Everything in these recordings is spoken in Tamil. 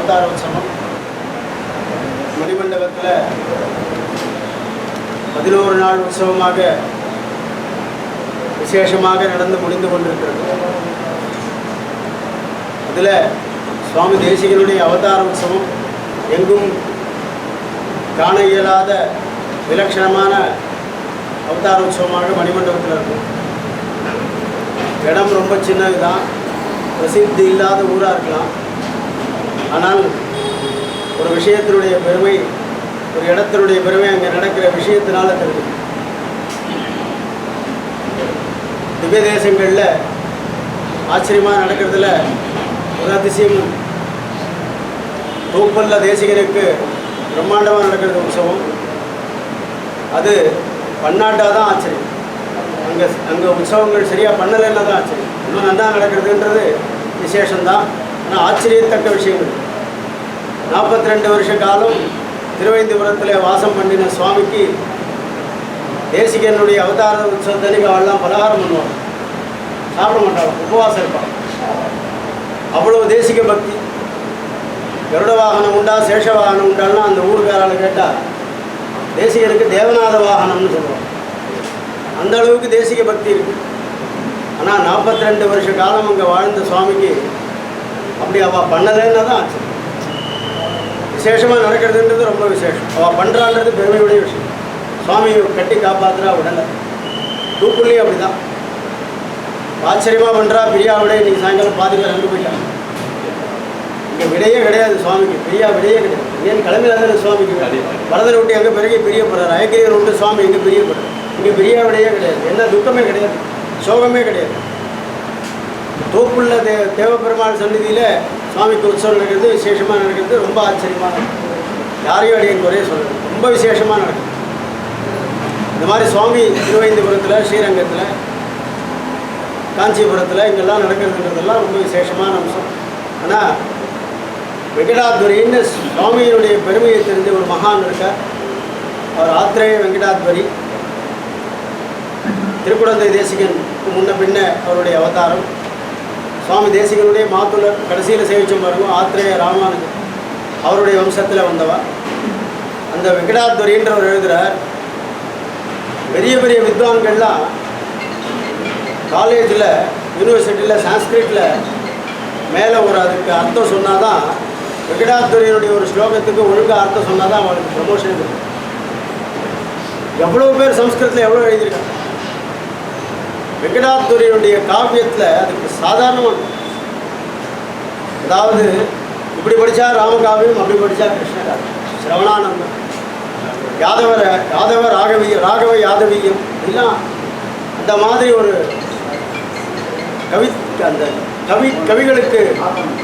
அவதார உற்சவம் மணிமண்டபத்தில் 11 நாள் உற்சவமாக விசேஷமாக நடந்து முடிந்து கொண்டிருக்கிறது. அதில் சுவாமி தேசிகனுடைய அவதார உற்சவம் எங்கும் காண இயலாத விலட்சணமான அவதார உற்சவமாக மணிமண்டபத்தில் இருக்கும். இடம் ரொம்ப சின்னது தான், பிரசித்தி இல்லாத ஊராக இருக்கலாம். ஆனால் ஒரு விஷயத்தினுடைய பெருமை, ஒரு இடத்தினுடைய பெருமை அங்கே நடக்கிற விஷயத்தினால தெரியும். திவ்ய தேசங்களில் ஆச்சரியமாக நடக்கிறதுல ஒரு அதிசயம், தூப்பல்ல தேசிகனுக்கு பிரம்மாண்டமாக நடக்கிறது உற்சவம். அது பன்னாட்டாக தான் ஆச்சரியம். அங்கே உற்சவங்கள் சரியாக பண்ணலைன்னா தான் ஆச்சரியம். இன்னும் நல்லா நடக்கிறதுன்றது விசேஷம்தான். ஆனால் ஆச்சரியத்தக்க விஷயங்கள். 42 வருஷ காலம் திருவைந்தபுரத்தில் வாசம் பண்ணின சுவாமிக்கு தேசிகனுடைய அவதார உற்சவத்தன்னைக்கு அவள்லாம் பலகாரம் பண்ணுவாங்க, சாப்பிட மாட்டாங்க, உபவாசம் இருப்பாங்க. அவ்வளோ தேசிக பக்தி. கருட வாகனம் உண்டா, சேஷ வாகனம் உண்டான்னா அந்த ஊருக்காரால் கேட்டால் தேசிகனுக்கு தேவநாத வாகனம்னு சொல்லுவாங்க. அந்த அளவுக்கு தேசிக பக்தி இருக்குது. ஆனால் 42 வருஷ காலம் அங்கே வாழ்ந்த சுவாமிக்கு அப்படி அவள் பண்ணலைன்னா தான் ஆச்சு. விசேஷமாக நடக்கிறதுன்றது ரொம்ப விசேஷம். அவள் பண்ணுறான்றது பெருமையுடைய விஷயம். சுவாமியை கட்டி காப்பாற்றுறா உடலை. தூக்குள்ளேயும் அப்படி தான் ஆச்சரியமாக பண்ணுறா. பிரியா விட இன்றைக்கி சாயங்காலம் பாதி பேர் அங்கே போயிட்டாங்க. இங்கே விடையே கிடையாது சுவாமிக்கு, பிரியா விடையே கிடையாது. ஏன் கிளம்பினாதான் சுவாமிக்கு வரதனை விட்டு அங்கே பிறகு பிரியப்படுறாரு. அயக்கிரியர் விட்டு சுவாமி இங்கே பிரியப்படுறாரு. இங்கே பிரியா விடையே கிடையாது. என்ன துக்கமே கிடையாது, சோகமே கிடையாது. தோப்புள்ள தேவபெருமாள் சந்நிதியில் சுவாமிக்கு உற்சவம் நடக்கிறது, விசேஷமாக நடக்கிறது. ரொம்ப ஆச்சரியமாக, யாரையும் அடியன் குறைய சொல்கிறது, ரொம்ப விசேஷமாக நடக்குது. இந்த மாதிரி சுவாமி திருவைந்தபுரத்தில், ஸ்ரீரங்கத்தில், காஞ்சிபுரத்தில் இங்கெல்லாம் நடக்கிறதுன்றதெல்லாம் ரொம்ப விசேஷமான அம்சம். ஆனால் வெங்கடாத்வரின்னு சுவாமியினுடைய பெருமையை தெரிஞ்ச ஒரு மகான் இருக்கார். அவர் ஆத்ரேய வெங்கடாத்வரி. திருக்குடந்தை தேசிகனுக்கு முன்ன பின்ன அவருடைய அவதாரம். சுவாமி தேசிகனுடைய மாத்துளர் கடைசியில் சேவிச்சம் பாருங்க, ஆத்ரேய ராமானுஜன் அவருடைய வம்சத்தில் வந்தவர். அந்த வெங்கடாத்வரின்றவர் எழுதுகிறார், பெரிய பெரிய வித்வான்கள்லாம் காலேஜில், யூனிவர்சிட்டியில், சான்ஸ்கிரிட்டில் மேலே ஒரு அதுக்கு அர்த்தம் சொன்னால் தான், வெங்கடாத்வரியினுடைய ஒரு ஸ்லோகத்துக்கு ஒழுங்காக அர்த்தம் சொன்னால் தான் அவனுக்கு ப்ரமோஷன் இருக்குது. எவ்வளோ பேர் சம்ஸ்கிருதத்தில் எவ்வளோ எழுதியிருக்காங்க. வெங்கடாத்வரியினுடைய காவியத்தில் அதுக்கு சாதாரணமாக, அதாவது இப்படி படித்தா ராமகாவியம், அப்படி படித்தா கிருஷ்ணகாவியம், சிரவணானந்தம், யாதவ ராகவ யாதவீயம் எல்லாம் அந்த மாதிரி ஒரு அந்த கவிகளுக்கு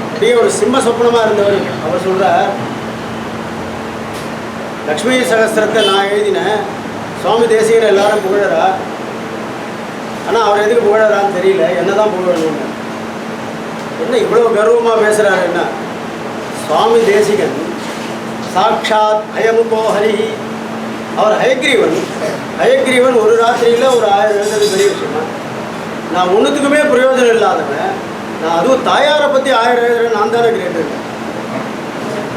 அப்படியே ஒரு சிம்ம சொப்பனமாக இருந்தவர். அவர் சொல்கிறார், லக்ஷ்மி சகஸ்திரத்தை நான் எழுதினேன், சுவாமி தேசிகர் எல்லாரும் புகழறா, ஆனால் அவர் எதுக்கு புகழறான்னு தெரியல, என்ன தான் புகழணும்னு. என்ன இவ்வளோ கர்வமாக பேசுகிறாரு? என்ன சுவாமி தேசிகன் சாட்சாத் ஹயமுகோ ஹரிஹி, அவர் ஹயக்ரீவன் ஒரு ராத்திரியில் ஒரு 1000 எழுதுறது பெரிய விஷயமா? நான் ஒன்றுத்துக்குமே பிரயோஜனம் இல்லாதவன், நான் அதுவும் தாயாரை பற்றி 1000 எழுதுறேன், நான் தானே கிரேட்டு.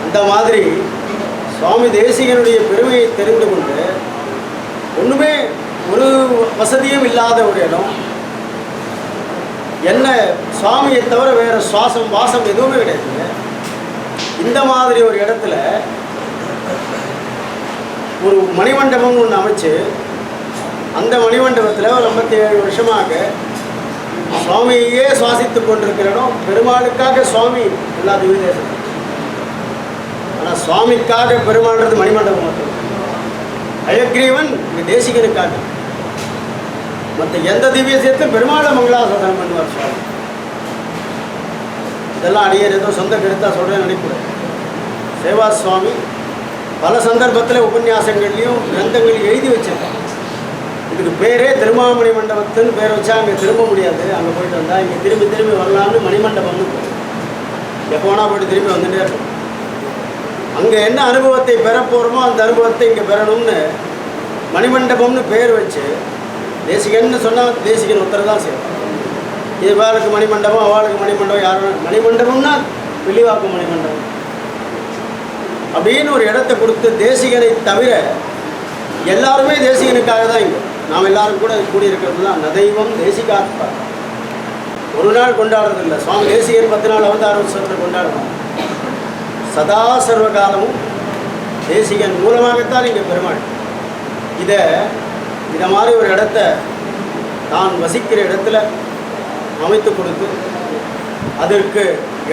அந்த மாதிரி சுவாமி தேசிகனுடைய பெருமையை தெரிந்து கொண்டு ஒன்றுமே ஒரு வசதியும் இல்லாத ஒரு இடம், என்ன சுவாமியை தவிர வேறு சுவாசம் வாசம் எதுவுமே கிடையாதுங்க. இந்த மாதிரி ஒரு இடத்துல ஒரு மணிமண்டபம் ஒன்று அமைச்சு, அந்த மணிமண்டபத்தில் ஒரு 57 வருஷமாக சுவாமியே சுவாசித்து கொண்டிருக்கிற இடம். பெருமாளுக்காக சுவாமி எல்லா திவ்ய தேசம், ஆனால் சுவாமிக்காக பெருமாள்ன்றது மணிமண்டபம் மட்டும். ஹயக்ரீவன் இங்கே தேசிகனுக்காக. மற்ற எந்த திவ்ய தேசத்தையும் பெருமாளை மங்களாசாசனம் பண்ணுவார் சுவாமி. இதெல்லாம் அடியேன் ஏதோ சொந்த கருத்தாக சொல்கிறேன்னு நினைக்கூடாது. சேவா சுவாமி பல சந்தர்ப்பத்தில் உபன்யாசங்கள்லையும் கிரந்தங்களையும் எழுதி வச்சிருக்காங்க. இதுக்கு பேரே திருமாமணி மண்டபத்துன்னு பேர் வச்சா அங்கே திரும்ப முடியாது. அங்கே போயிட்டு வந்தால் இங்கே திரும்பி வரலாம்னு மணிமண்டபம்னு எப்போ வேணால் போய்ட்டு திரும்பி வந்துட்டே இருக்கும். அங்கே என்ன அனுபவத்தை பெற போகிறோமோ அந்த அனுபவத்தை இங்கே பெறணும்னு மணிமண்டபம்னு பேர் வச்சு, தேசிகன்னு சொன்னால் தேசிகன் ஒருத்தர் தான் செய்வோம். இது வேலுக்கு மணிமண்டபம், அவளுக்கு மணிமண்டபம், யாரும் மணிமண்டபம்னா வில்லிவாக்கு மணிமண்டபம், அப்படின்னு ஒரு இடத்த கொடுத்து தேசிகனை தவிர எல்லாருமே தேசிகனுக்காக தான் இங்கே நாம் எல்லாரும் கூட கூடியிருக்கிறது தான் நதைவம் தேசிகாத்மா. ஒரு நாள் கொண்டாடுறதில்லை. சுவாமி தேசிகன் 10 நாள் அவதார உற்சவத்தை கொண்டாடுறோம். சதா சர்வ காலமும் தேசிகன் மூலமாகத்தான் இங்கே பெருமாள். இதை மாதிரி ஒரு இடத்த தான் வசிக்கிற இடத்துல அமைத்து கொடுத்து அதற்கு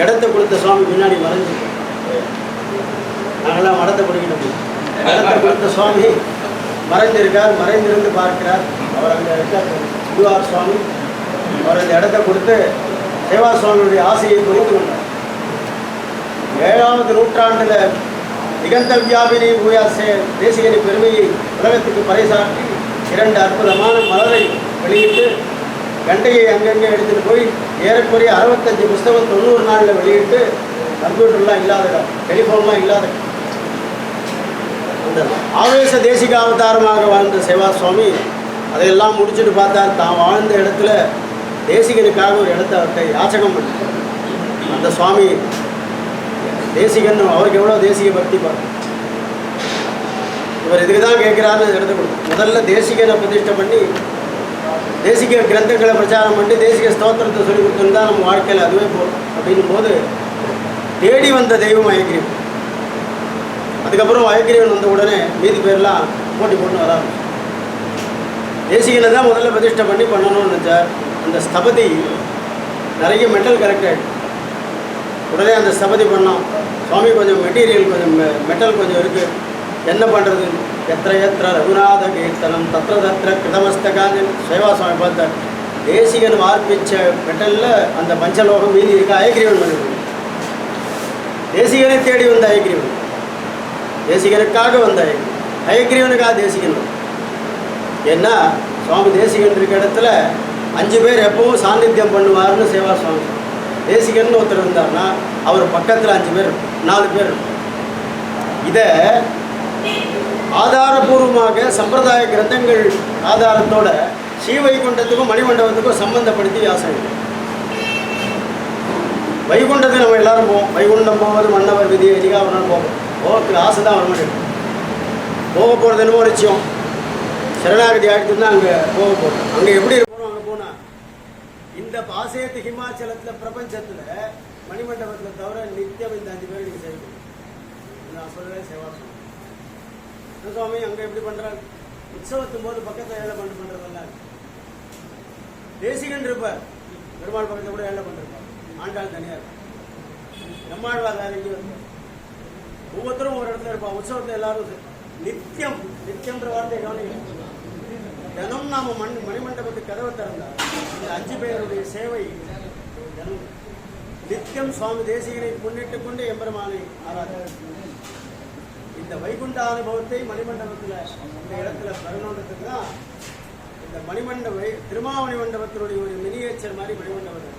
இடத்தை கொடுத்த சுவாமி பின்னாடி மறைஞ்சு நாங்கள்லாம் மடத்தை பிடிக்கணும். இடத்தை கொடுத்த சுவாமி மறைந்திருக்கார், மறைந்திருந்து பார்க்கிறார். அவர் அங்கே இருக்கார் குருவார் சுவாமி. அவர் அந்த இடத்த கொடுத்து சேவா சுவாமியுடைய ஆசையை புரிந்து கொண்டார். 7வது நூற்றாண்டில் நிகந்த வியாபினி பூயாசே தேசிகனி பெருமையை உலகத்துக்கு பறைசாற்றி 2 அற்புதமான மலரை வெளியிட்டு கண்டையை அங்கங்கே எடுத்துகிட்டு போய் ஏறக்குறைய 65 புஸ்தகம் 90 நாளில் வெளியிட்டு கம்ப்யூட்டர்லாம் இல்லாத டெலிஃபோன்லாம் இல்லாத அந்த ஆவேச தேசிக அவதாரமாக வாழ்ந்த சேவா சுவாமி அதையெல்லாம் முடிச்சுட்டு பார்த்தார். தான் வாழ்ந்த இடத்துல தேசிகனுக்காக ஒரு இடத்த அவர்கிட்ட யாச்சகம் பண்ண அந்த சுவாமி தேசிகன் அவருக்கு எவ்வளோ தேசிக பக்தி பார்த்து இவர் இதுக்கு தான் கேட்குறாருன்னு இடத்த கொடுக்கும். முதல்ல தேசிகனை பிரதிஷ்டை பண்ணி தேசிக கிரந்தங்களை பிரச்சாரம் பண்ணி தேசிக ஸ்தோத்திரத்தை சொல்லி கொடுத்துருந்தா நம்ம வாழ்க்கையில் அதுவே போகும் அப்படின்னும் போது தேடி வந்த தெய்வம் அயக்கிரீவன். அதுக்கப்புறம் அயக்கிரீவன் வந்த உடனே மீதி பேர்லாம் போட்டி போட்டு வராங்க. தேசிகனை தான் முதல்ல பிரதிஷ்டை பண்ணி பண்ணணும்னு நினச்சார். அந்த ஸ்தபதி நிறைய மெட்டல் கரெக்ட் ஆகிடும். உடனே அந்த ஸ்தபதி பண்ணோம். சுவாமி கொஞ்சம் மெட்டீரியல் கொஞ்சம் மெட்டல் கொஞ்சம் இருக்குது, என்ன பண்ணுறது? எத்திர ரகுநாத கீர்த்தனம் தத்திர தத்திர கிருதமஸ்தகாஞ்சன் சேவா சுவாமி பார்த்தார். தேசிகன் வார்ப்பிச்ச மெட்டலில் அந்த பஞ்சலோகம் மீதி இருக்க அயக்கிரீவன் பண்ணிவிடும். தேசிகனை தேடி வந்த அயக்கிரீவன், தேசிகனுக்காக வந்த அயக்கிரீவனுக்காக தேசிகன். ஏன்னா சுவாமி தேசிகன் இருக்க இடத்துல 5 பேர் எப்பவும் சாநித்தியம் பண்ணுவார்னு சேவா சுவாமி. தேசிகன் ஒருத்தர் இருந்தார்னா அவர் பக்கத்தில் 5 பேர் 4 பேர். இதை ஆதாரபூர்வமாக சம்பிரதாய கிரந்தங்கள் ஆதாரத்தோட ஸ்ரீவைகுண்டத்துக்கும் மணிமண்டபத்துக்கும் சம்பந்தப்படுத்தி வியாசம். வைகுண்டத்தை நம்ம எல்லாரும் போவோம். வைகுண்டம் போவது மன்னவர் விதி எதிகாக ஒரு நாள் போவோம். போகிறதுக்கு ஆசை தான் வர மாட்டேங்குது. போக போகிறது என்னமோ நிச்சயம். சரணாகதி ஆகிட்டுன்னா அங்கே போக போகிறோம். அங்கே எப்படி இருக்கிறோம்? அங்கே போனால் இந்த பாசேத்து ஹிமாச்சலத்தில் பிரபஞ்சத்தில் மணிமண்டபத்தில் தவிர நித்தியம் இந்த 5 பேர் நீங்கள் செய்யணும். நான் சொல்கிறேன் சேவா சுவாமி. அங்கே எப்படி பண்ணுறாங்க? உற்சவத்தும் போது பக்கத்தில் ஏழை பண்ணுறதெல்லாம் தேசிகன் இருப்பார். பெருமாள் பக்கத்தில் கூட ஏழை பண்ணிருப்பார். ஆண்டாள் தனியார் நம்மாழ்வார் வேறு எங்கேயும் இருப்பார். ஒவ்வொருத்தரும் ஒரு இடத்துல இருப்பான். உற்சவத்தில் எல்லாரும் நித்தியம் நித்தியன்ற வார்த்தையை கவனிக்க. தினம் நாம மணிமண்டபத்துக்கு கதவை திறந்தார் இந்த 5 பேருடைய சேவை தினம் நித்தியம் சுவாமி தேசிகனை முன்னிட்டு கொண்டு எம்பெருமானை ஆராதனை. இந்த வைகுண்ட அனுபவத்தை மணிமண்டபத்தில் இந்த இடத்துல பெறணுன்றதுக்கு தான் இந்த திருமாமணி மண்டபத்தினுடைய ஒரு மினியேச்சர் மாதிரி மணிமண்டபம்.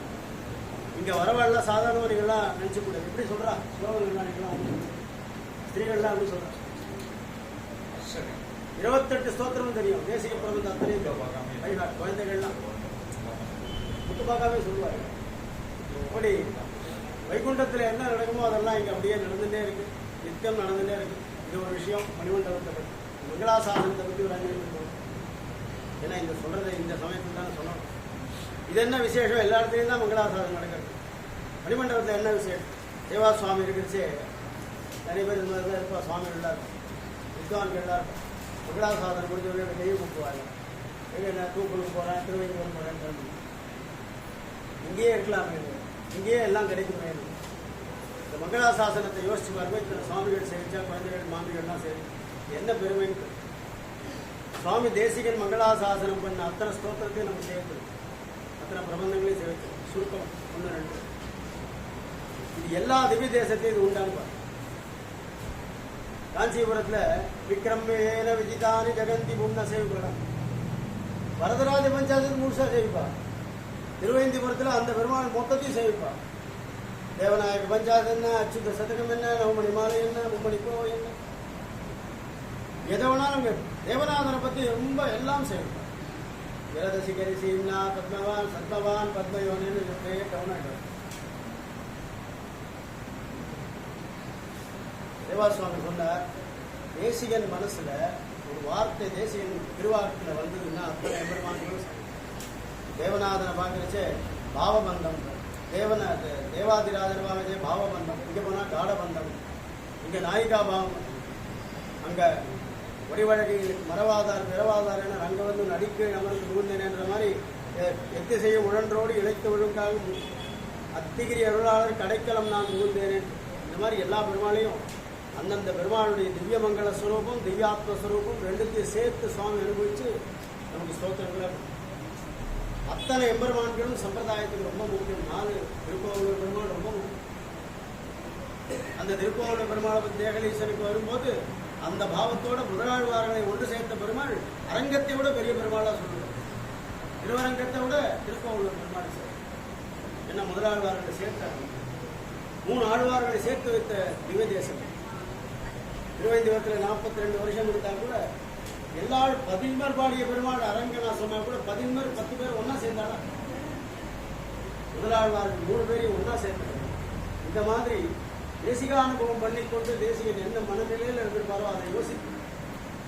இங்கே வரவாள்லாம் சாதாரணவர்கள்லாம் நினச்சி கூட எப்படி சொல்கிறா? ஸ்லோகங்கள்லாம் ஸ்திரீகள்லாம் அப்படி சொல்கிறா. 28 ஸ்தோத்திரமும் தெரியும். தேசிக பிரபந்தம் அத்தனையும் குழந்தைகள்லாம் முத்து பார்க்காம சொல்லுவாங்க. அப்படி வைகுண்டத்தில் என்ன நடக்குமோ அதெல்லாம் இங்கே அப்படியே நடந்துகிட்டே இருக்கு. நித்தியம் நடந்துகிட்டே இருக்கு. இது ஒரு விஷயம். மணிமண்டபத்தை பற்றி மங்களாசாசனத்தை பற்றி ஒரு அஞ்சு. ஏன்னா இந்த சொல்கிறத இந்த சமயத்தில் தான் சொல்லணும். இது என்ன விசேஷம்? எல்லா இடத்துலையும் தான் மங்களாசாசனம் நடக்கிறது. மணிமண்டபத்தில் என்ன விசேஷம்? சேவா சுவாமி இருக்கிறச்சு நிறைய பேர் இந்த மாதிரி தான் இருப்பா. சுவாமிகள் தான் இருக்கும், வித்வான்கள் தான் இருக்கும். மங்களாசாசனம் முடிஞ்சவங்க கையை கூப்பிடுவாங்க. எங்கே தூக்குளுக்கு போகிறேன், திருவைக்கு போகிறேன். இங்கேயே இருக்கலாம், இங்கேயே எல்லாம் கிடைக்குமே. இந்த மங்களாசாசனத்தை யோசிச்சு பாருங்க. இத்தனை சுவாமிகள் சேவிச்சா குழந்தைகள் மாமிகள்லாம் சேவி என்ன பெருமைன்னு. சுவாமி தேசிகன் மங்களாசாசனம் பண்ண அத்தனை ஸ்தோத்திரத்தையும் நம்ம சேவிக்கணும். அத்தனை பிரபந்தங்களையும் சேவிக்கணும். சுருக்கம் 1 2. இது எல்லா திவ்ய தேசத்தையும் இது உண்டாங்க. காஞ்சிபுரத்தில் விக்ரமேன விஜிதானி ஜெகந்தி முன்ன சேவிக்கலாம். வரதராஜ பஞ்சாயத்து முழுசா சேவிப்பா. திருவேந்திபுரத்தில் அந்த பெருமாள் மொத்தத்தையும் சேவிப்பா. தேவநாயக பஞ்சாயத்து என்ன, அச்சுத்த சதகம் என்ன, நவமணி மாலை என்ன, மும்மணி கோவை என்ன, எதை வேணாலும் தேவநாதனை பற்றி ரொம்ப எல்லாம் சேவிப்பா. விரதசிகரி சீம்னா பத்மவான் சத்மவான் பத்மயோனு கவனம். தேவாசுவாமி சொன்னார், தேசிகன் மனசுல ஒரு வார்த்தை தேசிகன் திருவாரத்தில் வந்ததுன்னா அத்தனை எம்பெருமான்களும் தேவநாதனை பார்க்கறச்சே பாவபந்தம், தேவாதிராஜனை பார்க்கறச்சே பாவபந்தம், இங்கே போனால் காடபந்தம், இங்கே நாயிகா பாவம், அங்கே ஒடிவழகி மரவாதார் பிறவாதார் என அங்கே வந்து நடிக்க அமர்ந்து புகுந்தேன்ற மாதிரி எத்து செய்ய உழன்றோடு இழைத்து ஒழுங்காகும் அத்திகிரி அருளாளர் கடைக்கலம் நான் புகுந்தேனேன். இந்த மாதிரி எல்லா பெருமாளையும் அந்தந்த பெருமாளுடைய திவ்யமங்கல ஸ்வரூபம் திவ்யாத்ம ஸ்வரூபம் ரெண்டுத்தையும் சேர்த்து சுவாமி அனுபவித்து நமக்கு ஸ்தோத்திரங்களை அத்தனை எம்பெருமான்களும் சம்பிரதாயத்துக்கு ரொம்ப முக்கியம். 4 திருக்கோவிலூர் பெருமாள் ரொம்ப முக்கியம். அந்த திருக்கோவிலூர் பெருமாளை பற்றி தேகலீஸ்வருக்கு வரும்போது அந்த பாவத்தோட முதலாழ்வார்களை ஒன்று சேர்த்த பெருமாள் அரங்கத்தை விட பெரிய பெருமாளாக சொல்லுவார். திருவரங்கத்தை விட திருக்கோவிலூர் பெருமாள் சேர்த்து என்ன முதலாழ்வார்களை சேர்த்தார். 3 ஆழ்வார்களை சேர்த்து வைத்த திவ்ய தேசம். திருவைந்தவத்தில் 42 வருஷம் இருந்தால் கூட எல்லா 11 பாடிய பெருமாள் அரங்கனா சொன்னா கூட 10 பேர் ஒன்னா சேர்ந்தாடா. முதலாழ்வார்கள் 3 பேரையும் ஒன்னா சேர்த்தாங்க. இந்த மாதிரி தேசிகானுபவம் பண்ணிக்கொண்டு தேசிகன் என்ன மனநிலையில் இருந்திருப்பாரோ அதை யோசிக்கும்.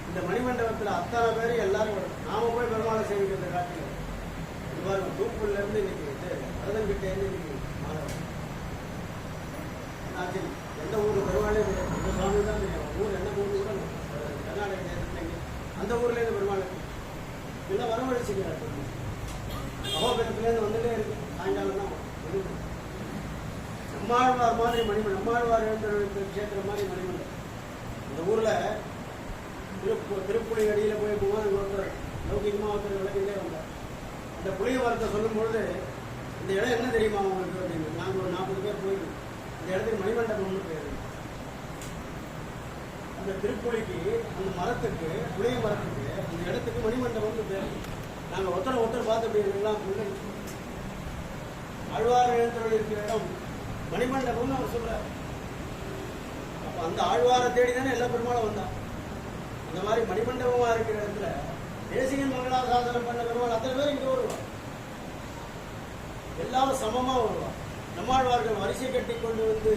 இந்த மணிமண்டபத்தில் அத்தனை பேரும் எல்லாரும் நாம போய் பெருமாளை சேவிக்கிறத காட்டிலும் இவ்வாறு தூப்புல இருந்து இன்னைக்கு அரதங்கிட்ட இருந்து இன்னைக்கு மாணவன் ஆச்சு. எந்த ஊர் பெருமாளே இந்த சுவாமி தான் தெரியும். ஊர் என்ன ஊர் கூட கர்நாடக தேசத்துல அந்த ஊர்ல இருந்து பெருமாள் எல்லாம் வரவழைச்சுக்கிறார். அகோபுரத்துலேருந்து வந்துட்டே இருக்கு. சாயங்காலம் தான் நம்மாழ்வார் மாதிரி மணிமண்டலம், நம்மாழ்வார் எழுந்த கஷேத்திரம் மாதிரி மணிமண்டலம். இந்த ஊர்ல திருப்புளி அடியில் போய் போகும்போது ஒருத்தர் லௌகிகமாக ஒருத்தர் விளக்கிட்டே வந்தார். அந்த புளிய மரத்தை சொல்லும் பொழுது இந்த இடம் என்ன தெரியுமா அவங்களுக்கு அப்படின்னு. நாங்கள் ஒரு 40 பேர் போயிருக்கோம். இந்த இடத்துக்கு மணிமண்டபம்னு பேர். அந்த திருப்புளிக்கு அந்த மரத்துக்கு புளிய மரத்துக்கு அந்த இடத்துக்கு மணிமண்டபம்னு பேர். நாங்கள் ஒருத்தர் பார்த்து அப்படி இருக்கலாம். ஆழ்வார் எழுந்தருள் இருக்கிற இடம் மணிமண்டபம்னு அவர் சொல்றார். அப்ப அந்த ஆழ்வாரை தேடி தானே எல்லா பெருமாளும் வந்தான். அந்த மாதிரி மணிமண்டபமா இருக்கிற இடத்துல தேசிகன் மங்களாசாசனம் பண்ண பெருமாள் அத்தனை பேர் இங்க வருவார். எல்லாரும் சமமா வருவார். நம்மாழ்வார்கள் வரிசை கட்டி கொண்டு வந்து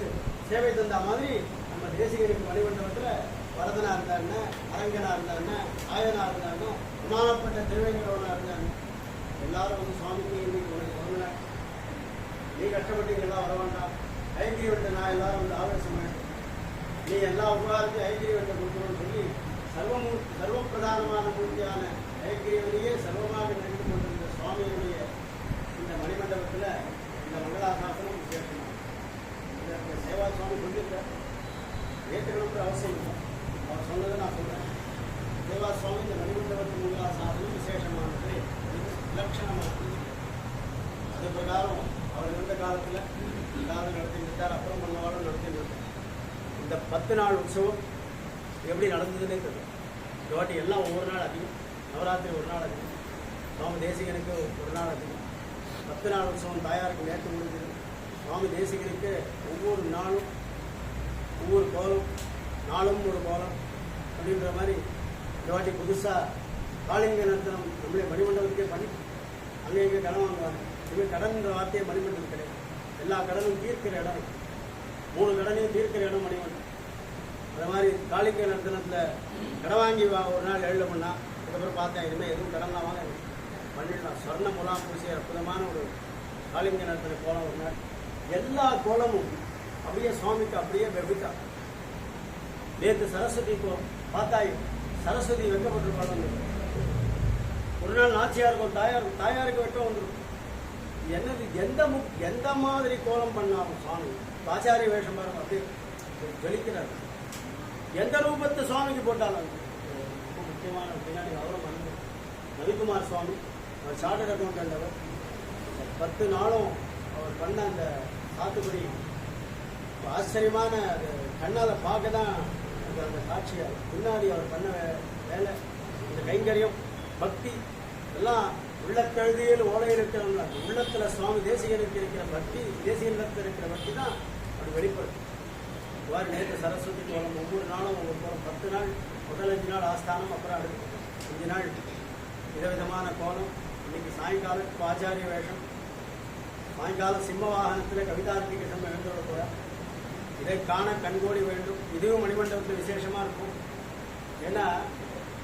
சேவை தந்த மாதிரி நம்ம தேசிகனுக்கு மணிமண்டபத்துல வரதனா இருந்தாருன்னா, அரங்கனா இருந்தாருன்னா, ஆயனா இருந்தாருன்னா, விமானப்பட்ட திருவேங்கடவனா இருந்தாங்க. எல்லாரும் வந்து சுவாமிக்கு இன்னைக்கு உனக்கு நீ கஷ்டப்பட்டீங்களா வர வேண்டாம், ஐக்கிரி வட்ட நான் எல்லாரும் வந்து ஆவேசம் நீ எல்லா உபகாரத்தையும் ஐக்கிரி வட்ட கொடுக்கணும்னு சொல்லி சர்வ பிரதானமான மூர்த்தியான ஐக்கிரியவனையே சர்வமாக நினைத்து கொண்டிருந்த சுவாமியுடைய இந்த மணிமண்டபத்தில் இந்த மங்களாசாசனம் விசேஷமாக இதற்கு சேவா சுவாமி சொல்லியிருக்கார். ஏற்றுக்கணுன்ற அவசியம் இல்லை. அவர் சொன்னதை நான் சொல்கிறேன். சேவா சுவாமி இந்த மணிமண்டபத்தின் மங்களாசாசனம் விசேஷமானது, இலட்சணமானது. அது பிரகாரம் அவர் இருந்த காலத்தில் எல்லாரும் நடத்திட்டார். அப்புறம் பண்ணவாலும் நடத்திட்டு இந்த 10 நாள் உற்சவம் எப்படி நடந்ததுன்னே தெரியும். இந்த வாட்டி எல்லாம் ஒவ்வொரு நாள் அதிகம். நவராத்திரி ஒரு நாள் அதிகம், சுவாமி தேசிகனுக்கு ஒரு நாள் அதிகம். 10 நாள் உற்சவம் தாயாருக்கு நேற்று முடிஞ்சது. சுவாமி தேசிகனுக்கு ஒவ்வொரு நாளும் ஒவ்வொரு கோலம், நாளும் ஒரு கோலம் அப்படின்ற மாதிரி இந்த வாட்டி புதுசாக காளிங்க நர்த்தனம் நம்மளே மணிமண்டபத்துக்கே பண்ணி அங்கே இங்கே கடன் வாங்குவாங்க. இதுவே கடன்ற வார்த்தையே மணிமண்டலம் கிடையாது. எல்லா கடனும் தீர்க்கிற இடம், 3 கடனையும் தீர்க்கிற இடம் மணிமண்டலம். அது மாதிரி காளிங்க நர்த்தனத்தில் கடன் வாங்கி ஒரு நாள் எழுத பண்ணா, அதுக்கப்புறம் பார்த்தேன் இனிமேல் எதுவும் கடன்லாம் வாங்க பண்ணிடலாம். சொர்ண முலாம் பூசிய அற்புதமான ஒரு காளிங்க நர்த்தன கோலம் ஒரு நாள். எல்லா கோலமும் அப்படியே சுவாமிக்கு அப்படியே வெவ்விட்டா. நேற்று சரஸ்வதி பார்த்தாய், சரஸ்வதி வைக்கப்பட்ட கோலம். ஒரு நாள் நாச்சியாருக்கும் தாயாருக்கு வெட்டம் வந்துடும். என்னது எந்த மாதிரி கோலம் பண்ணாலும் சுவாமி ஆச்சாரிய வேஷம் பாருங்க அப்படியே ஜலிக்கிறார். எந்த ரூபத்தை சுவாமிக்கு போட்டாலும் ரொம்ப முக்கியமான பின்னாடி அவரும் வந்து ரவிக்குமார் சுவாமி, அவர் சார்ட்டர்ட் அக்கௌண்டன்ட். அவர் 10 நாளும் அவர் பண்ண அந்த சாத்துக்குடி ஆச்சரியமான அது கண்ணால் பார்க்க தான் அந்த காட்சியால் பின்னாடி அவர் பண்ண வேலை, இந்த கைங்கரியம், பக்தி எல்லாம் உள்ளத்தழுதியில் ஓலையில் இருக்கிறவங்க. உள்ளத்தில் சுவாமி தேசிகனுக்கு இருக்கிற பக்தி, தேசிகனுக்கு இருக்கிற பக்தி தான் அப்படி வெளிப்படும். இவ்வாறு நேற்று சரஸ்வதி கோலம் ஒவ்வொரு நாளும் ஒவ்வொரு கோலம். 10 நாள், முதல் 5 நாள் ஆஸ்தானம், அப்புறம் அடுத்து 5 நாள் விதவிதமான கோலம். இன்னைக்கு சாயங்காலம் ஆச்சாரிய வேஷம், சாயங்காலம் சிம்ம வாகனத்தில் கவிதார்த்திகிருஷ்ணன் எழுந்துள்ள போகிறார். இதை காண கண்கோடி வேண்டும். இதுவும் மணிமண்டபத்தில் விசேஷமாக இருக்கும். ஏன்னா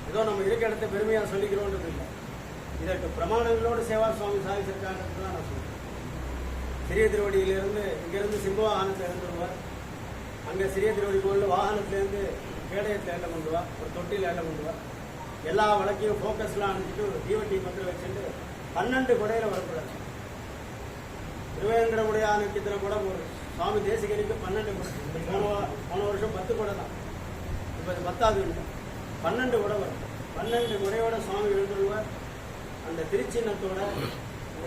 ஏதோ நம்ம இருக்க இடத்த பெருமையாக சொல்லிக்கிறோன்றது இல்லை, இதற்கு பிரமாணங்களோடு சேவா சுவாமி சாதிச்சிருக்காங்கிறது தான் நான் சொல்கிறேன். சிறிய திருவடியிலிருந்து இங்கேருந்து சிம்ப வாகனத்தில் இருந்துருவார், அங்கே சிறிய திருவடி கோவில் வாகனத்துலேருந்து கேடயத்தில் ஏண்ட கொண்டுவா, ஒரு தொட்டியில் ஏண்ட கொண்டுவா, எல்லா வழக்கையும் ஃபோக்கஸ்லாம் அனுப்பிச்சிட்டு தீவட்டி பத்திரம் வச்சுட்டு 12 குடையில் வரக்கூடாது. திருவேங்கடமுடைய ஆரோக்கியத்தில் கூட ஒரு சுவாமி தேசிகனுக்கு 12 குடை. போன வருஷம் 10 குடை தான், இப்போ அது 10வது இல்லை, 12 குடை வரும். 12 குடையோட சுவாமி எழுந்துருவார். அந்த திருச்சின்னத்தோட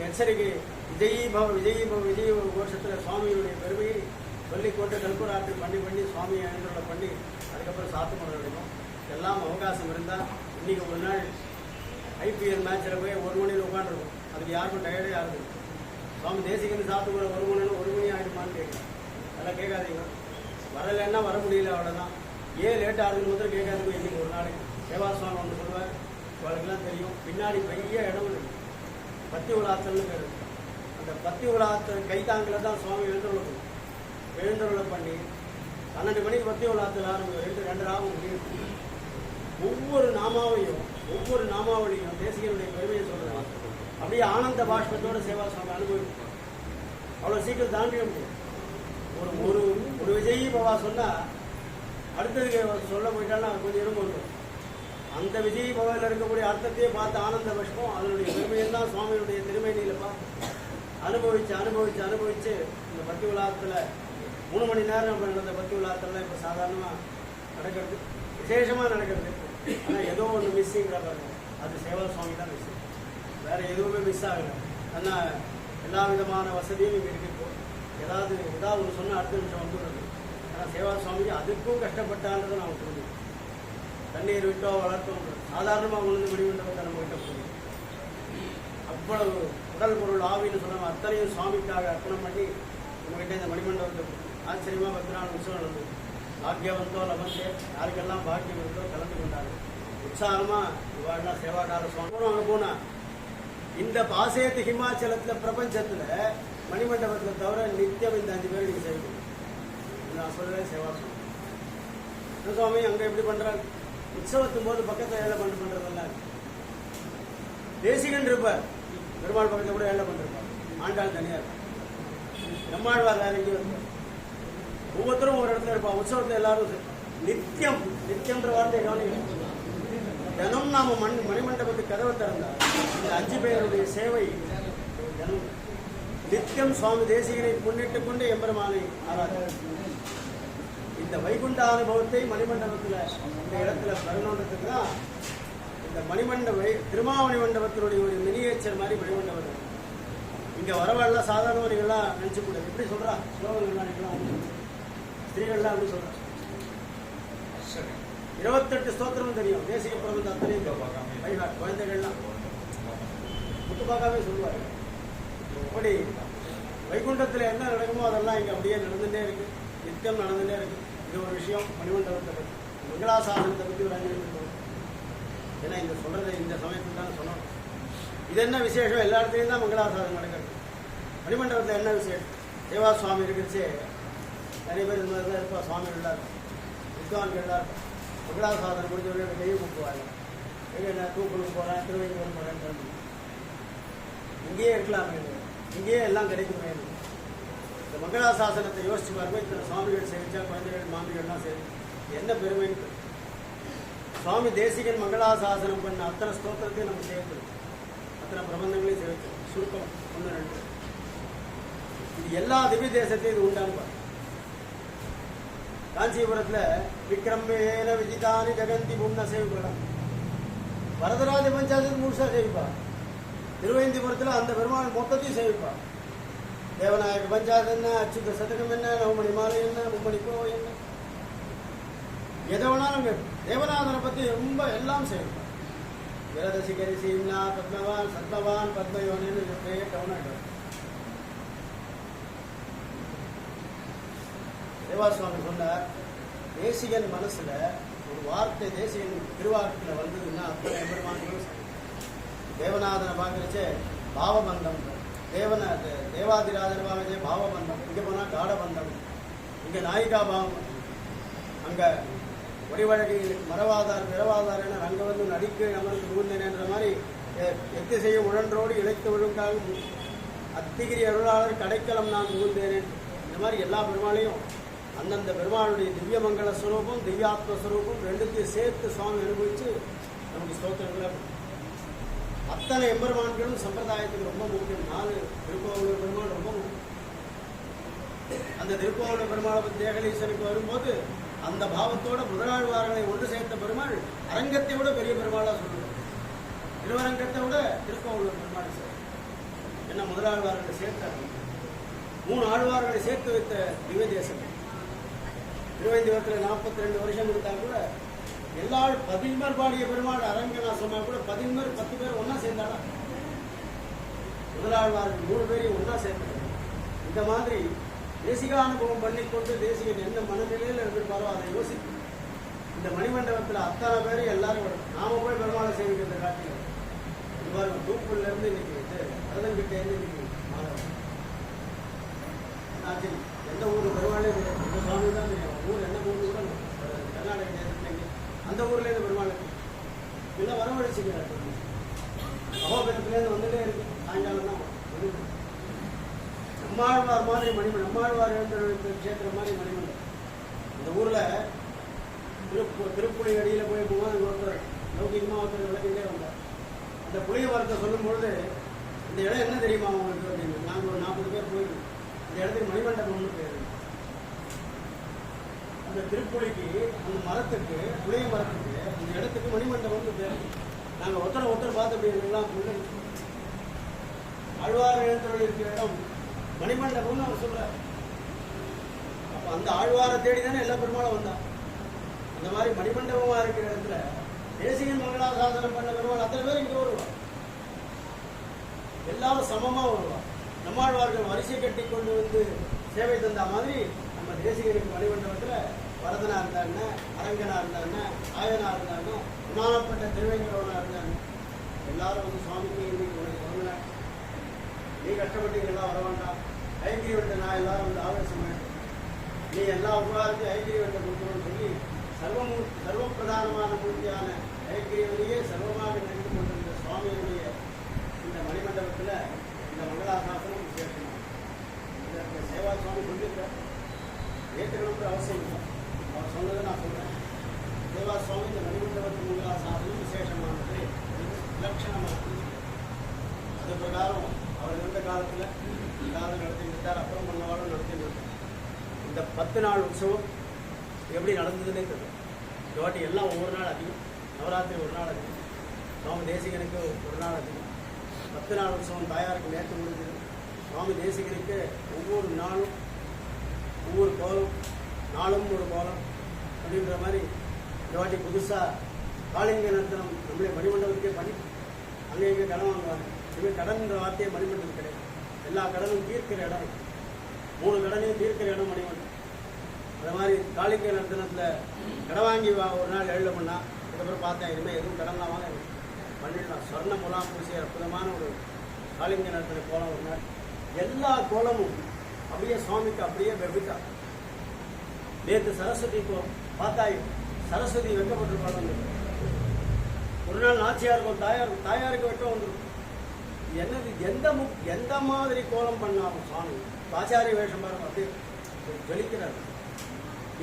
எச்சரிக்கை விஜயி பவ விஜயி பவ விஜய் கோஷத்தில் சுவாமியுடைய பெருமையை சொல்லிக்கொண்டு கல்பூராற்றி பண்ணி சுவாமியை எழுந்துள்ள பண்ணி அதுக்கப்புறம் சாத்துமரம் எடுக்கும். எல்லாம் அவகாசம் இருந்தால் இன்றைக்கி ஒரு நாள் IPL மேட்சில் போய் 1 மணியில் உட்காந்துருக்கும். அதுக்கு யாருக்கும் டயர்டே ஆகுது. சுவாமி தேசிகன் சாத்துக்குள்ள 1 மணி ஆகிடுமான்னு கேட்குறேன். அதெல்லாம் கேட்காதீங்க. வரலைன்னா வர முடியல, அவ்வளோதான். ஏன் லேட் ஆகுதுன்னு முதல்ல கேட்காதுங்க. இன்றைக்கி ஒரு நாளைக்கு சேவா சுவாமி ஒன்று சொல்லுவார், அவளுக்கெல்லாம் தெரியும். பின்னாடி பெரிய இடம் இருக்கு, பத்தி உலாத்தல்னு பேர். அந்த பத்தி உலாத்தல் கைத்தாங்கில் தான் சுவாமி எழுந்தருளை பண்ணி 12 மணிக்கு பத்தி உலாத்தல் ஆரம்பிக்கும். 2 ராவும் முடியும். ஒவ்வொரு நாமாவளியும் தேசிகனுடைய பெருமையை சொல்கிறாங்க. அப்படியே ஆனந்த பாஷ்பத்தோடு சேவா சுவாமி அனுபவிக்கும். அவ்வளோ சீக்கிரம் தாண்டிட முடியும். ஒரு ஒரு விஜயி பவா சொன்னால் அடுத்ததுக்கு சொல்ல போயிட்டாலும் அது கொஞ்சம் இருக்கும். அந்த விஜய் பவனில் இருக்கக்கூடிய அர்த்தத்தையே பார்த்து ஆனந்த பஷ்பம் அதனுடைய பெருமையெல்லாம் சுவாமியுடைய திருமேனியில் பார்த்து அனுபவிச்சு இந்த பக்தி உலாத்தில் 3 மணி நேரம் நடந்த பக்தி உலாத்தெல்லாம் இப்போ சாதாரணமாக நடக்கிறது, விசேஷமாக நடக்கிறது. ஆனால் ஏதோ ஒன்று மிஸ்ஸிங்கிற பாருங்க, அது சேவா சுவாமி தான் மிஸ்ஸிங், வேறு எதுவுமே மிஸ் ஆகலை. ஆனால் எல்லா விதமான வசதியும் இங்கே இருக்குது. ஏதாவது ஒன்று சொன்னால் அடுத்த நிமிஷம் வந்துடுறது. ஆனால் சேவா சுவாமிக்கு அதுக்கும் கஷ்டப்பட்டான்றதை நான் புரிஞ்சுக்கணும். தண்ணீர் விட்டோ வளர்த்தோம் சாதாரணமாக உணர்ந்து மணிமண்டபத்தை நம்ம கிட்ட போகும். அவ்வளவு உடல் பொருள் ஆவின்னு சொன்ன அத்தனையும் சுவாமிக்காக அர்ப்பணம் பண்ணி நம்மகிட்ட இந்த மணிமண்டபத்தை ஆச்சரியமாக 10 நாள் உற்சவம் நடந்தது. பாக்கியவந்தோ லபந்தே, யாருக்கெல்லாம் பாக்கியம் இருந்தோ கலந்து கொண்டாங்க. உற்சாகமாக இவாள்லாம் சேவாகார சுவாமி அங்கே போனால் இந்த பாசேத்து ஹிமாச்சலத்தில் பிரபஞ்சத்தில் மணிமண்டபத்தில் தவிர நித்தியம் இந்த 5 பேர் நீங்கள் செய்யணும். நான் சொல்கிறேன் சேவா சுவாமி. சுவாமி அங்கே எப்படி பண்ணுறாங்க? உற்சவத்தும் போது பக்கத்தில் ஏழை பண்ணுறதெல்லாம் தேசிகன் இருப்பார். பெருமாள் பக்கத்தில் கூட ஏழை பண்ணிருப்பார். ஆண்டாள் தனியாக இருக்கும். நம்மாழ்வார் வேற எங்கேயும் இருப்பார். ஒவ்வொருத்தரும் ஒரு இடத்துல இருப்பான். உற்சவத்தில் எல்லாரும் நித்தியம்ன்ற வார்த்தையை கவனிக்கணும். தினம் நாம மணிமண்டபத்துக்கு கதவை திறந்தார் இந்த 5 பேருடைய சேவை தினம் நித்தியம் சுவாமி தேசிகனை முன்னிட்டு கொண்டு எம்பெருமானை ஆராதனை. இந்த வைகுண்ட அனுபவத்தை மணிமண்டபத்தில் இந்த இடத்துல பெறணுன்றதுக்கு தான் இந்த திருமாவணி மண்டபத்தினுடைய ஒரு மினியேச்சர் மாதிரி மணிமண்டபம். இங்கே வரவாள்லாம் சாதாரணவர்கள்லாம் நினச்சி கூட எப்படி சொல்கிறா ஸ்லோகங்கள்லாம் ஸ்திரீகள்லாம் அப்படி சொல்கிறா. 28 ஸ்தோத்திரமும் தெரியும். தேசிக பிரபந்தம் அத்தனையும் குழந்தைகள்லாம் முட்டு பார்க்காமே சொல்லுவார். அப்படி வைகுண்டத்தில் என்ன நடக்குமோ அதெல்லாம் இங்கே அப்படியே நடந்துகிட்டே இருக்குது, நித்தியம் நடந்துகிட்டே இருக்குது. இது ஒரு விஷயம். மணிமண்டபத்தை பற்றி மங்களாசாசனத்தை பற்றி ஒரு 5 நிமிஷம். ஏன்னா இந்த சொல்கிறத இந்த சமயத்தில் தான் சொல்லணும். இது என்ன விசேஷம்? எல்லா இடத்துலையும் தான் மங்களாசாசனம் நடக்கிறது. மணிமண்டபத்தில் என்ன விசேஷம்? தேவா சுவாமி இருக்கிறச்சே நிறைய பேர் இந்த மாதிரி தான் இருப்பா. சுவாமிகள்லாம் இருக்கும், வித்வான்கள்லாம் இருக்கும். மங்களாசாசனம் முடிஞ்சவங்க கையை கூப்பிடுவாங்க. எங்கே நான் தூக்குழுக்கு போகிறேன், திருவைங்கூர் போகிறேன்னு இங்கேயே இருக்கலாம், இங்கேயே எல்லாம் கிடைக்குமே. இந்த மங்களாசாசனத்தை யோசிச்சு பாருங்க. இத்தனை சுவாமிகள் சேவிச்சா குழந்தைகள் மாமிகள்லாம் சரி என்ன பெருமைன்னு. சுவாமி தேசிகன் மங்களாசாசனம் பண்ண அத்தனை ஸ்தோத்திரத்தையும் நம்ம சேர்த்துடும், அத்தனை பிரபந்தங்களையும் சேவிச்சோம். சுருக்கம் 1 2. இது எல்லா திவ்ய தேசத்தையும் இது உண்டான்னு. காஞ்சிபுரத்தில் விக்ரமேன விஜிதானி ஜெகந்தி பூம்னா சேவிக்கலாம். வரதராஜ பஞ்சாயத்து முழுசாக சேவிப்பார். திருவேந்திபுரத்தில் அந்த பெருமாள் மொத்தத்தையும் சேவிப்பார். தேவநாயக பஞ்சாயத்து என்ன, அச்சுத சதகம் என்ன, நவமணி மாலை என்ன, மும்மணி கோ என்ன, எதை வேணாலும் தேவநாதனை பற்றி ரொம்ப எல்லாம் சேவிப்பார். விரதசிகரி சீம்னா பத்மவான் சத்மவான் பத்மயோனின்னு கவனம். தேவாசுவாமி சொன்னார், தேசிகன் மனசுல ஒரு வார்த்தை தேசிகன் திருவாரத்தில் வந்ததுன்னா அத்தனை பெருமான்களும் தேவநாதனை பார்க்கறச்சே பாவபந்தம், தேவாதிராஜனை பார்க்கறச்சே பாவபந்தம், இங்கே போனால் காடபந்தம், இங்கே நாயிகா பாவம், அங்கே வடிவழகி மரவாதார் பிறவாதார் என அங்கே வந்து நடிக்க அமர்ந்து புகுந்தேன்ற மாதிரி எத்திசையும் உழன்றோடு இழைத்து ஒழுங்காக அத்திகிரி அருளாளர் கடைக்கலம் நான் புகுந்தேனேன். இந்த மாதிரி எல்லா பெருமாளையும் அந்தந்த பெருமாளுடைய திவ்ய மங்கள ஸ்வரூபம் திவ்யாத்ம ஸ்வரூபம் ரெண்டுத்தையும் சேர்த்து சுவாமி அனுபவித்து நமக்கு ஸ்தோத்திரங்களை அத்தனை எம்பெருமான்களும் சம்பிரதாயத்துக்கு ரொம்ப முக்கியம். 4 திருக்கோவிலூர் பெருமாள் ரொம்ப முக்கியம். அந்த திருக்கோவிலூர் பெருமாளை பற்றி ஏகலீசனுக்கு வரும்போது அந்த பாவத்தோட முதலாழ்வார்களை ஒன்று சேர்த்த பெருமாள் அரங்கத்தை விட பெரிய பெருமாளாக சொல்லுவார். திருவரங்கத்தை விட திருக்கோவிலூர் பெருமாள் என்ன முதலாழ்வார்களை சேர்த்தார். 3 ஆழ்வார்களை சேர்த்து வைத்த திவ்ய தேசம். திருவேந்திரத்தில் 42 வருஷம் இருந்தால் கூட எல்லா 10 பாடிய பெருமாள் அரங்கனா சொன்னா கூட 10 பேர் ஒன்னா சேர்ந்தாடா. முதலாழ்வார்கள் 3 பேரையும் ஒன்னா சேர்த்தாங்க. இந்த மாதிரி தேசிகானுபவம் பண்ணிக்கொண்டு தேசிகன் எந்த மனநிலையில் இருந்திருப்பாரோ அதை யோசித்து இந்த மணிமண்டபத்தில் அத்தனை பேரும் எல்லாரும் வரும். நாம போய் பெருமாளை சேவிக்கிறத காட்டில இது பாருங்க, தூப்புல இருந்து இன்னைக்கு அரதங்கிட்டேருந்து இன்னைக்கு மாணவன் ஆச்சு. எந்த ஊர் பெருமாளே இந்த சுவாமி தான் தெரியும். ஊர் என்ன ஊர் கூட கர்நாடக தேசத்துலேங்க அந்த ஊர்லேருந்து பெருமாள் இதெல்லாம் வரவழைச்சிக்கிறார். அகோபுரத்துலேருந்து வந்துட்டே இருக்கு. சாயங்காலம் தான் நம்மாழ்வார் மாதிரி மணிமண்டலம், நம்மாழ்வார் எழுந்த கஷேத்திரம் மாதிரி மணிமண்டலம். இந்த ஊரில் திருப்புளி அடியில் போய் போகும்போது ஒருத்தர் லௌகிகமாக ஒருத்தர் விளக்கிட்டே வந்தார். அந்த புளிய மரத்தை சொல்லும் பொழுது இந்த இடம் என்ன தெரியுமா அவங்களுக்கு அப்படின்னு. நாங்கள் ஒரு 40 பேர் போயிருக்கோம். இந்த இடத்துக்கு மணிமண்டபம்னு பேர். அந்த திருப்புளிக்கு அந்த மரத்துக்கு புளிய மரத்துக்கு அந்த இடத்துக்கு மணிமண்டபம்னு பேர். நாங்கள் ஒருத்தரை பார்த்து அப்படி இருக்கலாம். ஆழ்வார் எழுந்தருள் இருக்கிற இடம் மணிமண்டபம்னு அவர் சொல்றார். அப்போ அந்த ஆழ்வாரை தேடி தானே எல்லா பெருமாளும் வந்தான். அந்த மாதிரி மணிமண்டபமா இருக்கிற இடத்துல தேசிகன் மங்களாசாசனம் பண்ண பெருமாள் அத்தனை பேர் இங்கே வருவார். எல்லாரும் சமமா வருவார். நம்மாழ்வார்கள் வரிசை கட்டி கொண்டு வந்து சேவை தந்த மாதிரி நம்ம தேசிகனுக்கு மணிமண்டபத்தில் வரதனா இருந்தாங்க, அரங்கனா இருந்தாங்க, ஆயனா இருந்தாங்க, விமானப்பட்ட திருவேங்கடவனா இருந்தாங்க. எல்லாரும் வந்து சுவாமிக்கு இன்னைக்கு உனக்கு வருவேன், நீ கஷ்டப்பட்டீங்கெல்லாம் வர வேண்டாம், ஐங்கிரி வண்டை நான் எல்லாரும் வந்து ஆவேசமாயிட்டேன், நீ எல்லா உபகாரத்தையும் ஐங்கிரி வண்டை கொடுக்கணும்னு சொல்லி சர்வ பிரதானமான மூர்த்தியான ஐங்கிரியவனையே சர்வமாக நினைத்து கொண்டிருந்த சுவாமியுடைய இந்த மணிமண்டபத்தில் இந்த மங்களாசாசனம் விசேஷமாக இதற்கு சேவா சுவாமி சொல்லியிருக்கார். ஏற்றுக்கணுன்ற அவசியம் இல்லை, அவர் சொன்னதை நான் சொல்கிறேன். சேவா சுவாமி இந்த மணிமண்டபத்து மங்களாசாசனம் விசேஷமானது, இலட்சணமானது. அது பிரகாரம் அவர் இருந்த காலத்தில் காலம் நடத்திவிட்டார். அப்புறம் பண்ணவாலும் நடத்திவிட்டார். இந்த 10 நாள் உற்சவம் எப்படி நடந்ததுன்னே தெரியும். இந்த வாட்டி எல்லாம் ஒவ்வொரு நாள் அதிகம். நவராத்திரி ஒரு நாள் அதிகம், சுவாமி தேசிகனுக்கு ஒரு நாள் அதிகம். 10 நாள் உற்சவம் தாயாருக்கு நேற்று முடிஞ்சது. சுவாமி தேசிகனுக்கு ஒவ்வொரு நாளும் ஒவ்வொரு கோலம், நாளும் ஒரு கோலம் அப்படின்ற மாதிரி இந்த வாட்டி புதுசாக காளிங்க நர்த்தனம் நம்மளே மணிமண்டபத்துக்கே பண்ணி அங்கே இங்கே கடன் வாங்குவாங்க. இதுமாதிரி கடன்ன்ற வார்த்தையே மணிமண்டபம் கிடையாது. எல்லா கடனும் தீர்க்கிற இடம், 3 கடனையும் தீர்க்கிற இடம் மணிமண்டபம். அது மாதிரி காளிங்க நர்த்தனத்தில் கடன் வாங்கி ஒரு நாள் எழுத பண்ணால் அதுக்கப்புறம் பார்த்தேன் இனிமேல் எதுவும் கடன்லாம் வாங்க பண்ணிடலாம். சொர்ண முலாம் பூசிய அற்புதமான ஒரு காளிங்க நர்த்தன கோலம் ஒரு நாள். எல்லா கோலமும் அப்படியே சுவாமிக்கு அப்படியே வெவ்விட்டா. நேற்று சரஸ்வதி பார்த்தாய், சரஸ்வதி வைக்கப்பட்டிருப்பாங்க. ஒரு நாள் நாச்சியாருக்கு ஒரு தாயாருக்கு வெட்டம் வந்துடும். என்னது எந்த மாதிரி கோலம் பண்ணாலும் சுவாமி ஆச்சாரிய வேஷம் பாருங்க அப்படியே வெளிக்கிறார்.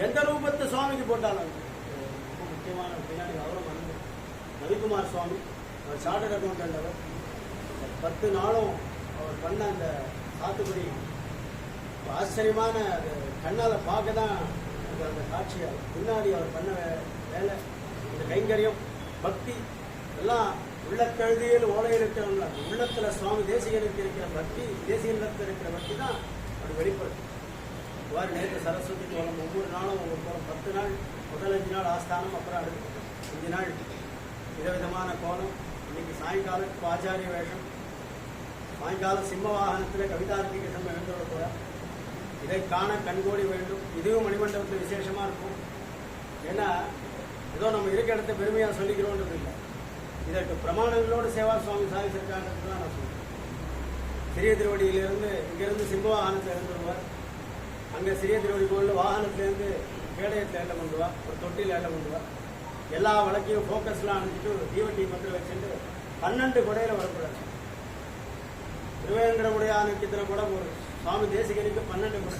எந்த ரூபத்தை சுவாமிக்கு போட்டாலும் ரொம்ப முக்கியமான பின்னாடி அவரும் வந்து ரவிக்குமார் சுவாமி, அவர் சார்ட்டர்ட் அக்கௌண்டன்ட். அவர் 10 நாளும் அவர் பண்ண அந்த சாத்துக்குடி ஆச்சரியமான கண்ணால் பார்க்க தான் அந்த காட்சியாக பின்னாடி அவர் பண்ண வேலை, இந்த கைங்கரியம், பக்தி எல்லாம் உள்ளக்கழுதியில் ஓலையிருக்கிறவங்க உள்ளத்தில் சுவாமி தேசிகனுக்கு இருக்கிற பக்தி, தேசிகனிடத்தில் இருக்கிற பக்தி தான் அப்படி வெளிப்படும். இவ்வாறு நேற்று சரஸ்வதி கோலம் ஒவ்வொரு நாளும் ஒவ்வொரு கோலம். 10 நாள் முதல் 5 நாள் ஆஸ்தானம், அப்புறம் அடுத்து 5 நாள் விதவிதமான கோலம். இன்னைக்கு சாயங்காலம் ஆச்சாரிய வேஷம், சாயங்காலம் சிம்ம வாகனத்தில் கவிதார்த்தி கிருஷ்ணன் எழுந்தோட கூட இதை காண கண்கோடி வேண்டும். இதுவும் மணிமண்டபத்தில் விசேஷமாக இருக்கும். ஏன்னா ஏதோ நம்ம இருக்க இடத்த பெருமையாக சொல்லிக்கிறோன்றது இல்லை, இதற்கு பிரமாணங்களோடு சேவா சுவாமி சாதிச்சிருக்காங்கிறது தான் நான் சொல்கிறேன். சிறிய திருவடியிலிருந்து இங்கிருந்து சிம்ம வாகனத்தில் எழுந்துருவார். அங்கே சிறிய திருவடி கோவில் வாகனத்துலேருந்து கேடயத்தில் ஏட்டம் கொண்டு வா, ஒரு தொட்டியில் ஏட்டம் கொண்டு வா, எல்லா வழக்கையும் ஃபோக்கஸ்லாம் அனுப்பிச்சிட்டு தீவட்டி மட்டும் வச்சுட்டு 12 குடையில் வரக்கூடாது. திருவேங்கடமுடைய இத்தனை கூட ஒரு சுவாமி தேசிகனுக்கு 12 குடை.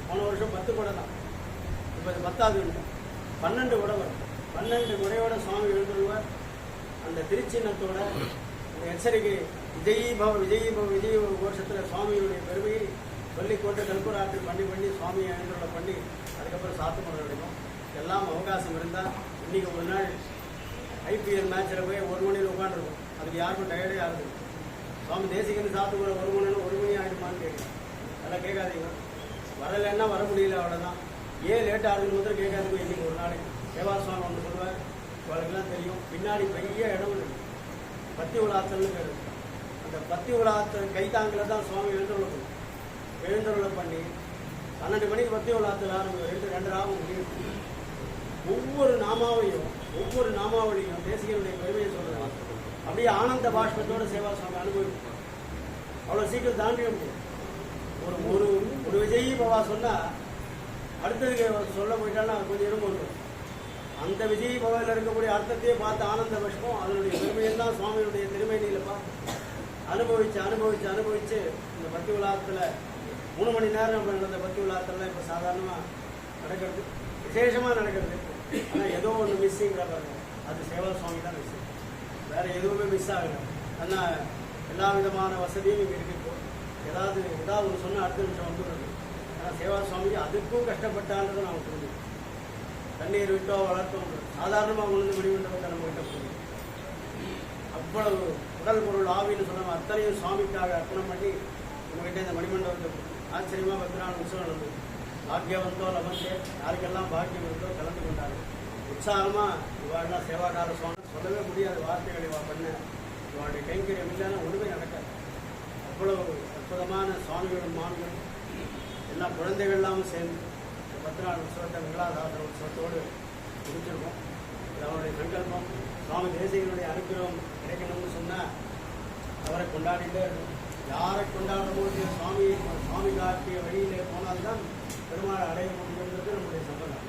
போன வருஷம் 10 குடை தான், இப்போ இது 10வது இல்லை, 12 குடை வரும். 12 குடையோட சுவாமி எழுந்துருவார். அந்த திருச்சின்னத்தோட அந்த எச்சரிக்கை விஜயீபவ விஜயீபவ விஜய கோஷத்தில் சுவாமியுடைய பெருமையை சொல்லிக்கொண்டு கல்பூராட்டு பண்ணி சுவாமியை எழுந்துள்ள பண்ணி அதுக்கப்புறம் சாத்துமுறை எடுக்கும். எல்லாம் அவகாசம் இருந்தால் இன்றைக்கி ஒரு நாள் ஐபிஎல் மேட்சில் போய் 1 மணியில் உட்காந்துருக்கும். அதுக்கு யாருக்கும் டயர்டே ஆகுது. சுவாமி தேசிகன் சாத்துமுறை 1 மணி ஆகிடுமான்னு கேட்குறேன். அதெல்லாம் கேட்காதீங்க. வரலைன்னா வர முடியல, அவ்வளோதான். ஏன் லேட் ஆகுதுன்னு முதல்ல கேட்காதுங்க. இன்றைக்கி ஒரு நாளைக்கு சேவா சுவாமி ஒன்று சொல்லுவார், அவளுக்கெல்லாம் தெரியும். பின்னாடி பெரிய இடம் இருக்குது, பத்தி உலாத்தல்னு பேர். அந்த பத்தி உலாத்தல் கைத்தாங்கில் தான் சுவாமி எழுந்தருளை பண்ணி 12 மணிக்கு பத்தி உலாத்தல் ஆரம்பிக்கும். 2 ராகம் முடியும். ஒவ்வொரு நாமாவளியும் தேசிகனுடைய பெருமையை சொல்கிறாங்க. அப்படியே ஆனந்த பாஷ்பத்தோடு சேவா சுவாமி அனுபவிக்கும். அவ்வளோ சீக்கிரம் தாண்டிட முடியும். ஒரு ஒரு விஜயி பவா சொன்னால் அடுத்ததுக்கு சொல்ல போயிட்டாலும் கொஞ்சம் இடம் வரும். அந்த விஜய் பவனில் இருக்கக்கூடிய அர்த்தத்தையே பார்த்து ஆனந்த பஷ்பம் அதனுடைய பெருமையெல்லாம் சுவாமியுடைய திருமேனியில் பார்த்து அனுபவிச்சு இந்த பக்தி உலாத்தில் 3 மணி நேரம் நடந்த பக்தி உலாத்தெல்லாம் இப்போ சாதாரணமாக நடக்கிறது, விசேஷமாக நடக்கிறது. ஆனால் ஏதோ ஒன்று மிஸ்ஸிங்கிற பாருங்க, அது சேவா சுவாமி தான் மிஸ்ஸிங், வேறு எதுவுமே மிஸ் ஆகலை. ஆனால் எல்லா விதமான வசதியும் இங்கே இருக்கு. இப்போ ஏதாவது ஒன்று சொன்னால் அடுத்த நிமிஷம் வந்துடுறது. ஆனால் சேவா சுவாமிக்கு அதுக்கும் கஷ்டப்பட்டான்றதை நாம் புரிஞ்சுக்கணும். தண்ணீர் விட்டோ வளர்த்தோம் சாதாரணமாக உணர்ந்து வெளிவந்தவங்க நம்ம கிட்ட போகுது. அவ்வளவு உடல் பொருள் ஆவின்னு சொன்ன அத்தனையும் சுவாமிக்காக அர்ப்பணம் பண்ணி உங்ககிட்ட இந்த மணிமண்டபத்தை ஆச்சரியமாக 10 நாள் உற்சவம் நடந்தது. பாக்கியவந்தோ லபந்தே, யாருக்கெல்லாம் பாக்கியம் இருந்தோ கலந்து கொண்டாரு. உற்சாகமாக இவாள்லாம் சேவாகார சுவாமி சொல்லவே முடியாத வார்த்தைகளை பண்ண இவாளுடைய கைங்கரியம் இல்லைன்னா ஒன்றுமே நடக்காது. அவ்வளவு அற்புதமான சுவாமிகளும் மான்களும் எல்லா குழந்தைகள் இல்லாமல் சேர்ந்து 10 நாள் உற்சவத்தை மங்களாதார உற்சவத்தோடு முடிச்சிருக்கோம். அவருடைய சங்கல்பம் சுவாமி தேசிகனுடைய அனுகிரகம் கிடைக்கணும்னு சொன்னால் அவரை கொண்டாடிட்டே இருக்கும். யாரை கொண்டாடும் போது சுவாமி காட்டிய வழியிலே போனால்தான் பெருமாள் அடைய முடியுங்கிறது நம்முடைய சம்பந்தம்.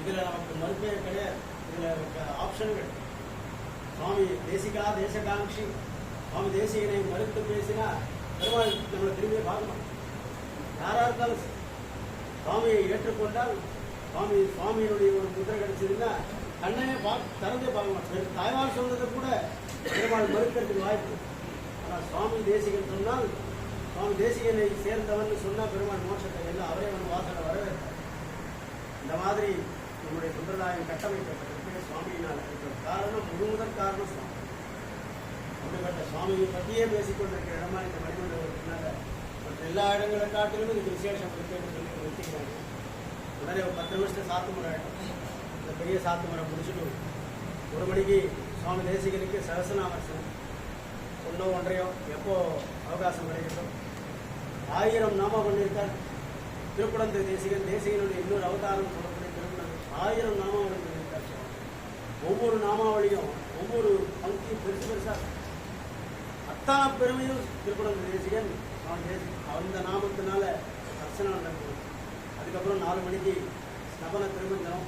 இதில் நமக்கு மறுப்பே கிடையாது, இதில் ஆப்ஷன்கள். சுவாமி தேசகாங்ஷி சுவாமி தேசிகனை மறுத்து பேசினா பெருமாள் நம்மளை திரும்பியே பார்க்கணும். யாராக இருந்தாலும் சுவாமியை ஏற்றுக்கொண்டால் சுவாமியினுடைய ஒரு முத்திரை கிடைச்சதுன்னா கண்ணையே திறந்தே பார்க்க மாட்டோம். தாய்வார் சொன்னதை கூட பெருமாள் மறுக்கிறதுக்கு வாய்ப்பு. ஆனால் சுவாமி தேசிகன் சொன்னால் சுவாமி தேசிகனை சேர்ந்தவன் சொன்னால் பெருமாள் மோட்சத்தை எல்லாம் அவரே வந்து வாசலை வரவேற்பார். இந்த மாதிரி நம்முடைய சம்பிரதாயம் கட்டமைக்கப்பட்டிருக்கு சுவாமியினால். இருக்கிற காரணம் முதல் காரணம் சுவாமி. அப்படிப்பட்ட சுவாமியை பற்றியே பேசிக்கொண்டிருக்கிற இடமா இந்த மணிமண்டபத்தினால மற்ற எல்லா இடங்களை காட்டிலும் இதுக்கு விசேஷம் இருக்குன்னு சொல்லி நிறுத்திக்கிறாங்க. உடனே 10 நிமிஷம் சாத்துமுறை இந்த பெரிய சாத்துமுறை முடிச்சுட்டு 1 மணிக்கு சுவாமி தேசிகனுக்கு சகசநாமர்சனம் 1-1.5 எப்போ அவகாசம் கிடைக்கட்டும். 1000 நாமா பண்ணியிருக்கார் திருக்குடந்தை தேசிகனுடைய இன்னொரு அவதாரம் சொல்லக்கூடிய திருக்குடந்தை 1000 நாமாவளி பண்ணியிருக்கார். ஒவ்வொரு நாமாவளியும் ஒவ்வொரு பங்கியும் பெருசாக அத்தனை பெருமையும் திருக்குடந்தை தேசிகன் அந்த நாமத்தினால அர்ச்சனை நடக்கும். அதுக்கப்புறம் 4 மணிக்கு ஸ்நபன திருமஞ்சனம்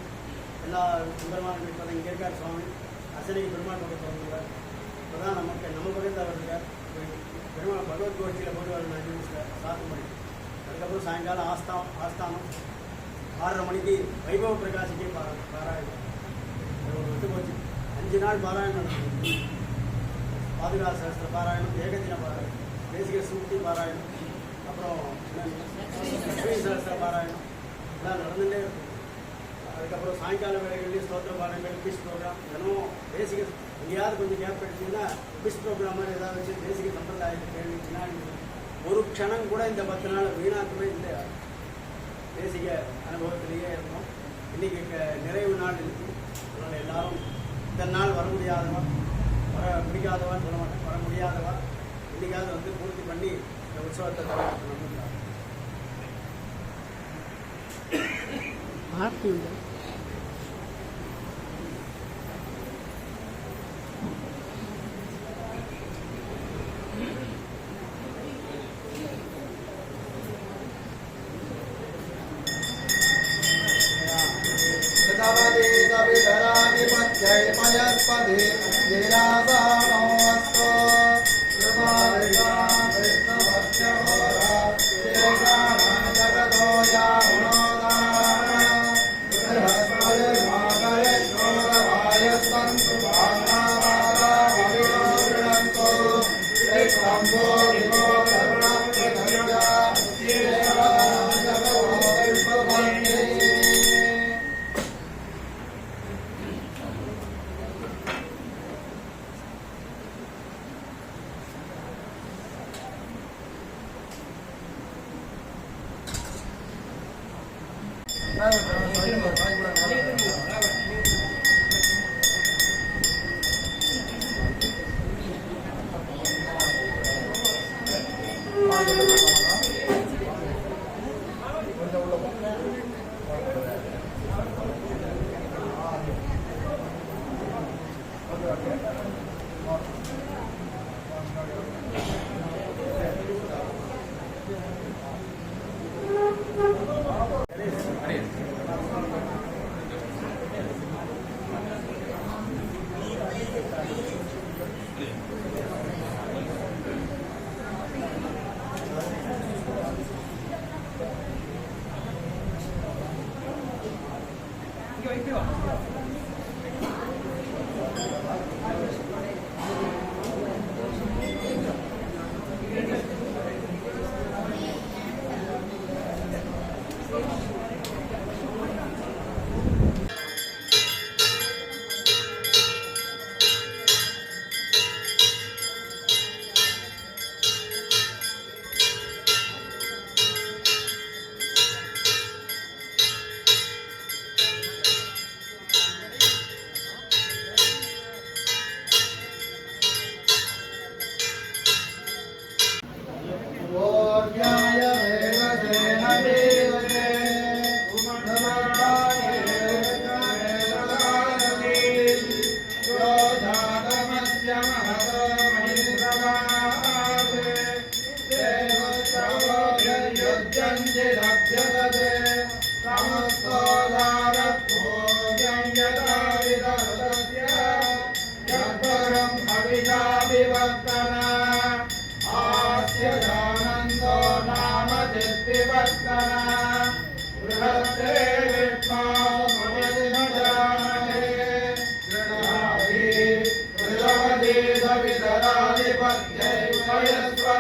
எல்லா பெருமாள் இப்போ இங்கே இருக்கார் சுவாமி அர்ச்சனைக்கு பெருமாள் பக்கத்தில் வந்துருவார். இப்போ தான் நம்ம பக்கத்தில் அவர் இருக்கார். பெருமாள் பகவத் கோஷ்டியில் போடுவார் 5 நிமிஷத்தில் சாத்து மணி. அதுக்கப்புறம் சாயங்காலம் ஆஸ்தானம் 6:30 மணிக்கு வைபவ பிரகாசிக்கே பாராயணம் விட்டு போச்சு. 5 நாள் பாராயணம் நடக்கும். பாதுகா சகஸ்திர பாராயணம், ஏகதின பாராயணம், தேசிக சூக்தி பாராயணம், அப்புறம் சகஸ்திர பாராயணம் எல்லாம் நடந்துகிட்டே இருக்கும். அதுக்கப்புறம் சாயங்கால வேலைகள்லேயும் ஸ்தோத்திர பாராயணங்கள், பிஸ் ப்ரோக்ராம் தினமும் தேசிக எங்கேயாவது கொஞ்சம் கேப் எடுத்தீங்கன்னா பிஸ் ப்ரோக்ராம் மாதிரி ஏதாவது வச்சு தேசிக சம்பிரதாயத்தை கேள்வி பின்னாடி ஒரு க்ஷணம் கூட இந்த 10 நாள் வீணாக்குமே இல்லை. தேசிக அனுபவத்திலேயே இருந்தோம். இன்றைக்கி நிறைவு நாள் இருக்குது. அதனால் எல்லாரும் இத்தனை நாள் வர முடியாதவன் பிடிக்காதவான்னு சொல்ல மாட்டேன், வர முடியாதவா இன்றைக்காவது வந்து பூர்த்தி பண்ணி இந்த உற்சவத்தை நடத்தணும். Swayaswara